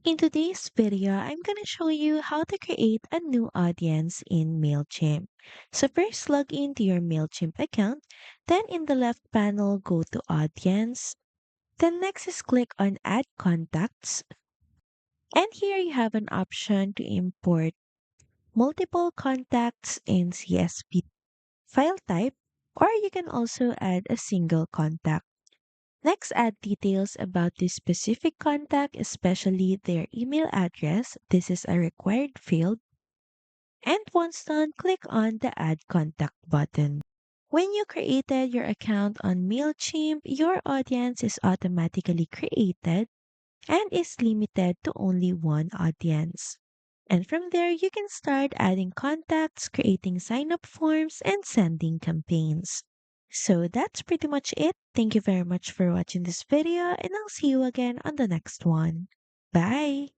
In today's video, I'm going to show you how to create a new audience in Mailchimp. So first log into your Mailchimp account, then in the left panel go to audience, then next is click on add contacts, and here you have an option to import multiple contacts in CSV file type, or you can also add a single contact. Next, add details about this specific contact, especially their email address. This is a required field. And once done, click on the Add Contact button. When you created your account on Mailchimp, your audience is automatically created and is limited to only one audience. And from there, you can start adding contacts, creating sign up forms, and sending campaigns. So that's pretty much it. Thank you very much for watching this video, and I'll see you again on the next one. Bye!